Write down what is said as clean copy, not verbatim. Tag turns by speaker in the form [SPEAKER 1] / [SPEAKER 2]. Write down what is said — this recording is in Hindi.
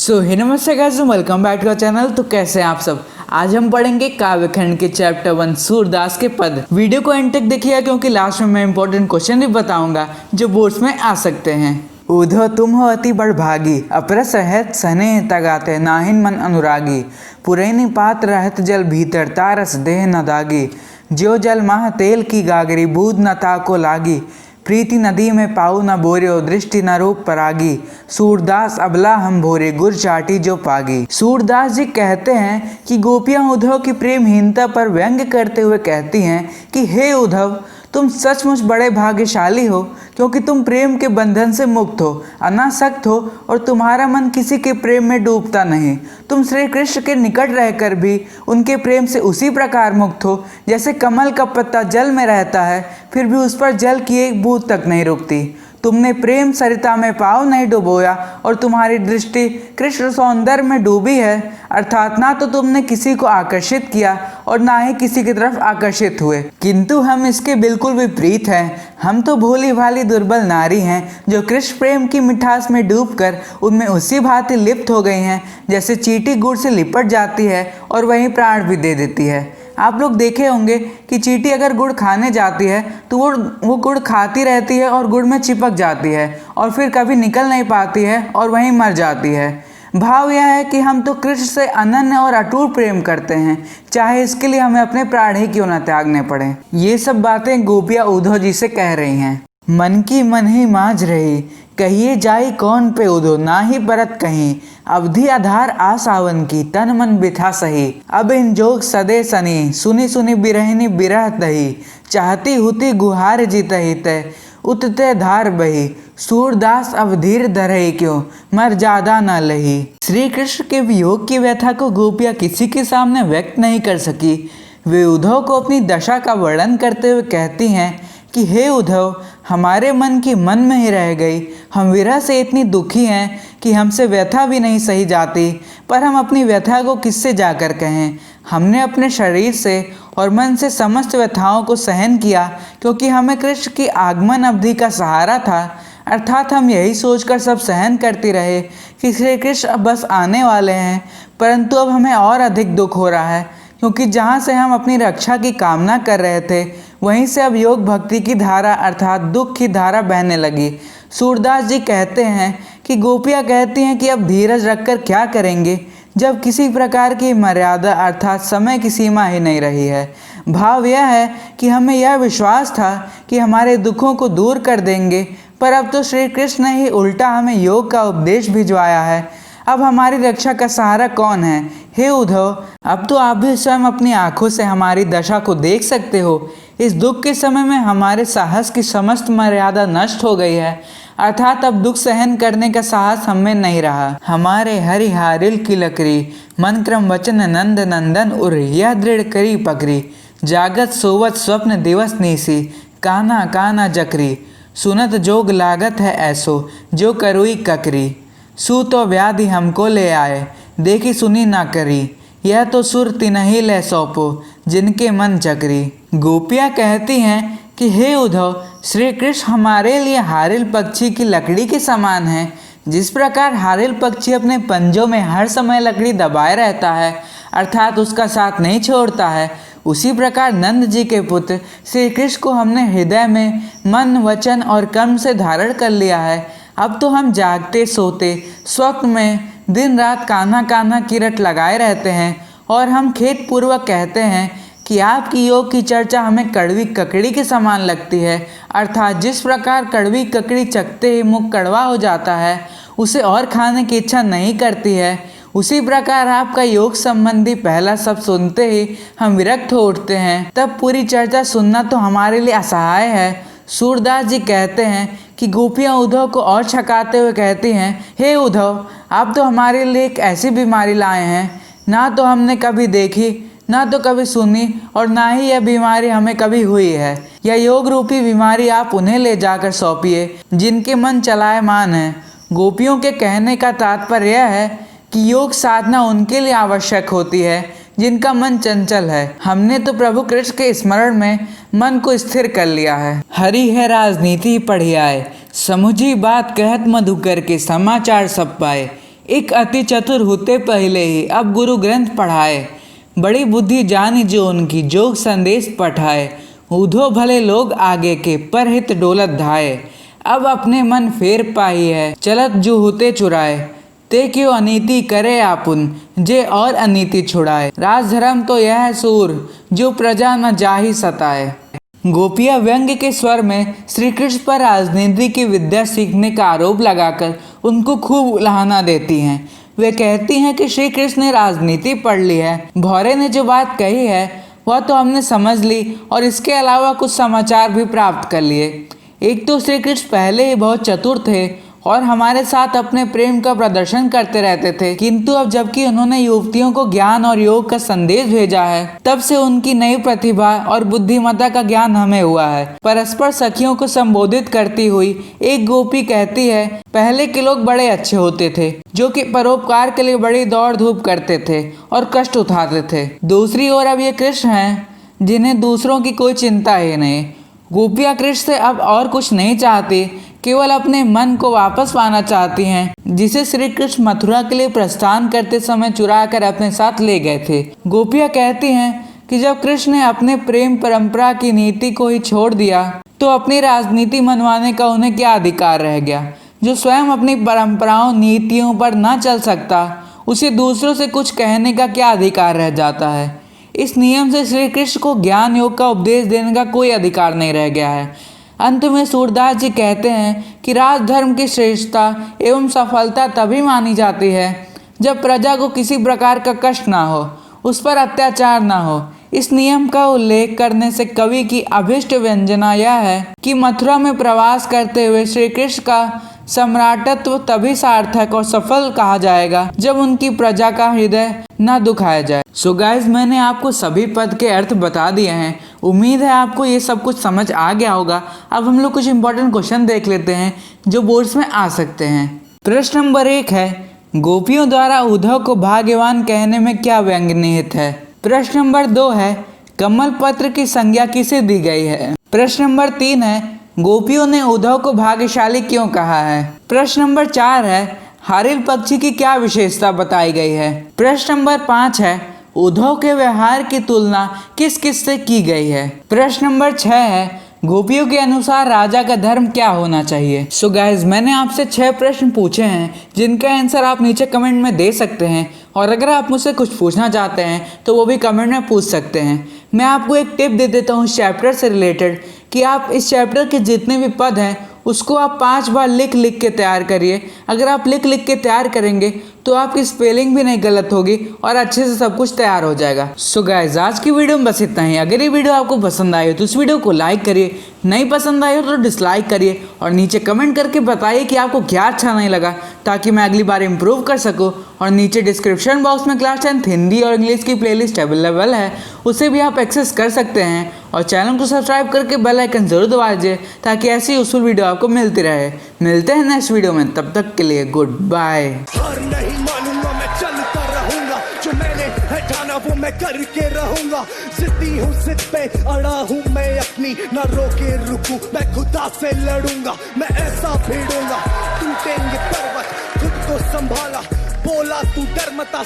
[SPEAKER 1] नमस्ते guys, welcome back to our channel. तो कैसे हैं आप सब। आज हम पढ़ेंगे काव्यखंड के चैप्टर 1 सूरदास के पद। वीडियो को एंड तक देखिएगा क्योंकि लास्ट में मैं इंपॉर्टेंट क्वेश्चन भी बताऊंगा जो बोर्ड्स में आ सकते हैं। उधो तुम हो अति बड़भागी, अपरस रहत स्नेह तगाते, नाहिन मन अनुरागी, पुरैनी पात्र रहत जल भीतर, तारस देह न दागी, ज्यो जल माह तेल की गागरी, बूंद न ताको लागी, प्रीति नदी में पाऊ न बोर्यो, दृष्टि न रूप परागी, सूरदास अबला हम भोरे, गुर चाटी जो पागी। सूरदास जी कहते हैं कि गोपियां उद्धव की प्रेमहीनता पर व्यंग करते हुए कहती हैं कि हे उद्धव, तुम सचमुच बड़े भाग्यशाली हो क्योंकि तुम प्रेम के बंधन से मुक्त हो, अनासक्त हो और तुम्हारा मन किसी के प्रेम में डूबता नहीं। तुम श्री कृष्ण के निकट रहकर भी उनके प्रेम से उसी प्रकार मुक्त हो जैसे कमल का पत्ता जल में रहता है फिर भी उस पर जल की एक बूंद तक नहीं रुकती। तुमने प्रेम सरिता में पाँव नहीं डुबोया और तुम्हारी दृष्टि कृष्ण सौंदर्य में डूबी है, अर्थात ना तो तुमने किसी को आकर्षित किया और ना ही किसी की तरफ आकर्षित हुए। किंतु हम इसके बिल्कुल विपरीत हैं। हम तो भोली भाली दुर्बल नारी हैं जो कृष्ण प्रेम की मिठास में डूबकर उनमें उसी भांति लिप्त हो गई हैं जैसे चींटी गुड़ से लिपट जाती है और वहीं प्राण भी दे देती है। आप लोग देखे होंगे कि चींटी अगर गुड़ खाने जाती है तो वो गुड़ खाती रहती है और गुड़ में चिपक जाती है और फिर कभी निकल नहीं पाती है और वहीं मर जाती है। भाव यह है कि हम तो कृष्ण से अनन्य और अटूट प्रेम करते हैं, चाहे इसके लिए हमें अपने प्राण ही क्यों न त्यागने पड़े। ये सब बातें गोपियाँ उद्धव जी से कह रही हैं। मन की मन ही मांझ रही, कहिए जाई कौन पे उधो, ना ही परत कहीं, अवधि आधार आसावन की, तन मन बिथा सही, अब इन जोग सदे सनी, सुनी सुनी बिरहिनी बिरह दही, चाहती हुती गुहार जीत हित, उतते धार बही, सूरदास अवधीर धरई क्यों, मर ज्यादा न लही। श्री कृष्ण के वियोग की व्यथा को गोपियाँ किसी के सामने व्यक्त नहीं कर सकी। वे उद्धव को अपनी दशा का वर्णन करते हुए कहती हैं कि हे उद्धव, हमारे मन की मन में ही रह गई। हम विरह से इतनी दुखी हैं कि हमसे व्यथा भी नहीं सही जाती, पर हम अपनी व्यथा को किससे जाकर कहें। हमने अपने शरीर से और मन से समस्त व्यथाओं को सहन किया क्योंकि हमें कृष्ण की आगमन अवधि का सहारा था, अर्थात हम यही सोचकर सब सहन करते रहे कि श्री कृष्ण अब बस आने वाले हैं। परंतु अब हमें और अधिक दुख हो रहा है क्योंकि जहाँ से हम अपनी रक्षा की कामना कर रहे थे वहीं से अब योग भक्ति की धारा अर्थात दुख की धारा बहने लगी। सूरदास जी कहते हैं कि गोपियाँ कहती हैं कि अब धीरज रखकर क्या करेंगे जब किसी प्रकार की मर्यादा अर्थात समय की सीमा ही नहीं रही है। भाव यह है कि हमें यह विश्वास था कि हमारे दुखों को दूर कर देंगे, पर अब तो श्री कृष्ण ने ही उल्टा हमें योग का उपदेश भिजवाया है। अब हमारी रक्षा का सहारा कौन है। हे उद्धव, अब तो आप भी स्वयं अपनी आंखों से हमारी दशा को देख सकते हो। इस दुख के समय में हमारे साहस की समस्त मर्यादा नष्ट हो गई है, अर्थात अब दुख सहन करने का साहस हमें नहीं रहा। हमारे हरिहारिल की लकड़ी, मन क्रम वचन नंद नंदन उर, यह दृढ़ करी पकड़ी, जागत सोवत स्वप्न दिवस नीसी, काना काना जकरी, सुनत जोग लागत है ऐसो, जो करुई ककरी, सू तो व्याधि हमको ले आए, देखी सुनी ना करी, यह तो सुर तिनहि ले सौंपो, जिनके मन चकरी। गोपियाँ कहती हैं कि हे उद्धव, श्री कृष्ण हमारे लिए हारिल पक्षी की लकड़ी के समान है। जिस प्रकार हारिल पक्षी अपने पंजों में हर समय लकड़ी दबाए रहता है अर्थात उसका साथ नहीं छोड़ता है, उसी प्रकार नंद जी के पुत्र श्री कृष्ण को हमने हृदय में मन वचन और कर्म से धारण कर लिया है। अब तो हम जागते सोते स्वप्न में दिन रात कान्हा कान्हा की रट लगाए रहते हैं और हम खेद पूर्वक कहते हैं कि आपकी योग की चर्चा हमें कड़वी ककड़ी के समान लगती है, अर्थात जिस प्रकार कड़वी ककड़ी चखते ही मुख कड़वा हो जाता है, उसे और खाने की इच्छा नहीं करती है, उसी प्रकार आपका योग संबंधी पहला शब्द सुनते ही हम विरक्त हो उठते हैं। तब पूरी चर्चा सुनना तो हमारे लिए असहाय है। सूरदास जी कहते हैं कि गोपियाँ उद्धव को और छकाते हुए कहती हैं, हे उद्धव, आप तो हमारे लिए एक ऐसी बीमारी लाए हैं, ना तो हमने कभी देखी, ना तो कभी सुनी और ना ही यह बीमारी हमें कभी हुई है। यह योग रूपी बीमारी आप उन्हें ले जाकर सौंपिए जिनके मन चलायमान है। गोपियों के कहने का तात्पर्य यह है कि योग साधना उनके लिए आवश्यक होती है जिनका मन चंचल है। हमने तो प्रभु कृष्ण के स्मरण में मन को स्थिर कर लिया है। हरि है राजनीति पढ़ियाए, समुझी बात कहत मधुकर के, समाचार सब पाए, एक अति चतुर होते पहले ही अब गुरु ग्रंथ पढ़ाए, बड़ी बुद्धि जानी जो उनकी जोग संदेश पठाए। उधो भले लोग आगे के पर हित डोलत धाये, अब अपने मन फेर पाई है चलत जो होते चुराए। ते क्यों अनीति करे आपुन जे और अनीति छुड़ाए, राज धर्म तो यह है सूर जो प्रजा न जाहि सताए। गोपियां व्यंग्य के स्वर में श्री कृष्ण पर राजनीति की विद्या सीखने का आरोप लगाकर उनको खूब उलाहना देती हैं। वे कहती हैं कि श्री कृष्ण ने राजनीति पढ़ ली है, भौरे ने जो बात कही है वह तो हमने समझ ली और इसके अलावा कुछ समाचार भी प्राप्त कर लिए। एक तो श्री कृष्ण पहले ही बहुत चतुर थे और हमारे साथ अपने प्रेम का प्रदर्शन करते रहते थे, किंतु अब जबकि उन्होंने युवतियों को ज्ञान और योग का संदेश भेजा है, तब से उनकी नई प्रतिभा और बुद्धिमत्ता का ज्ञान हमें हुआ है। परस्पर सखियों को संबोधित करती हुई एक गोपी कहती है, पहले के लोग बड़े अच्छे होते थे जो कि परोपकार के लिए बड़ी दौड़ धूप करते थे और कष्ट उठाते थे। दूसरी ओर अब ये कृष्ण हैं जिन्हें दूसरों की कोई चिंता ही नहीं। गोपियाँ कृष्ण से अब और कुछ नहीं चाहती, केवल अपने मन को वापस पाना चाहती हैं, जिसे श्री कृष्ण मथुरा के लिए प्रस्थान करते समय चुरा कर अपने साथ ले गए थे। गोपियाँ कहती हैं कि जब कृष्ण ने अपने प्रेम परंपरा की नीति को ही छोड़ दिया तो अपनी राजनीति मनवाने का उन्हें क्या अधिकार रह गया। जो स्वयं अपनी परंपराओं नीतियों पर न चल सकता उसे दूसरों से कुछ कहने का क्या अधिकार रह जाता है। इस नियम से श्री कृष्ण को ज्ञान योग का उपदेश देने का कोई अधिकार नहीं रह गया है। अंत में सूरदास जी कहते हैं कि राजधर्म की श्रेष्ठता एवं सफलता तभी मानी जाती है जब प्रजा को किसी प्रकार का कष्ट ना हो, उस पर अत्याचार ना हो। इस नियम का उल्लेख करने से कवि की अभिष्ट व्यंजना यह है कि मथुरा में प्रवास करते हुए श्री कृष्ण का सम्राटत्व तभी सार्थक और सफल कहा जाएगा जब उनकी प्रजा का हृदय न दुखाया जाए। सो गाइस, मैंने आपको सभी पद के अर्थ बता दिए हैं। उम्मीद है आपको ये सब कुछ समझ आ गया होगा। अब हम लोग कुछ इंपॉर्टेंट क्वेश्चन देख लेते हैं जो बोर्ड्स में आ सकते हैं। प्रश्न नंबर 1 है, गोपियों द्वारा उद्धव को भाग्यवान कहने में क्या व्यंग्य निहित है। प्रश्न नंबर 2 है, कमल पत्र की संज्ञा किसे दी गई है। प्रश्न नंबर 3 है, गोपियों ने उद्धव को भाग्यशाली क्यों कहा है। प्रश्न नंबर 4 है, हारिल पक्षी की क्या विशेषता बताई गई है। प्रश्न नंबर 5 है, उद्धव के व्यवहार की तुलना किस किस से की गई है। प्रश्न नंबर 6 है, गोपियों के अनुसार राजा का धर्म क्या होना चाहिए। सो गाइज, मैंने आपसे 6 प्रश्न पूछे हैं जिनका आंसर आप नीचे कमेंट में दे सकते हैं, और अगर आप मुझसे कुछ पूछना चाहते हैं तो वो भी कमेंट में पूछ सकते हैं। मैं आपको एक टिप दे देता हूँ इस चैप्टर से रिलेटेड कि आप इस चैप्टर के जितने भी पद हैं उसको आप 5 बार लिख लिख के तैयार करिए। अगर आप लिख लिख के तैयार करेंगे तो आपकी स्पेलिंग भी नहीं गलत होगी और अच्छे से सब कुछ तैयार हो जाएगा। सो गाइस, आज की वीडियो में बस इतना ही। अगर ये वीडियो आपको पसंद आई हो तो इस वीडियो को लाइक करिए, नहीं पसंद आई हो तो डिसलाइक करिए, और नीचे कमेंट करके बताइए कि आपको क्या अच्छा नहीं लगा, ताकि मैं अगली बार इम्प्रूव कर सकूँ। और नीचे डिस्क्रिप्शन बॉक्स में क्लास 10 हिंदी और इंग्लिश की प्लेलिस्ट अवेलेबल है, उसे भी आप एक्सेस कर सकते हैं। और चैनल को सब्सक्राइब करके बेल आइकन जरूर दबा दीजिए ताकि ऐसी यूजफुल वीडियो आपको मिलती रहे। मिलते हैं नेक्स्ट वीडियो में, तब तक के लिए गुड बाय।
[SPEAKER 2] नहीं मानूंगा, मैं चलता रहूंगा, जो मैंने है ठाना वो मैं करके रहूंगा। जिद्दी हूँ, जिद पे अड़ा हूँ मैं अपनी, ना रोके रुकूं, मैं खुदा से लड़ूंगा। मैं ऐसा भिड़ूंगा, टूटेंगे पर्वत, खुद को संभाला, बोला तू डर मता।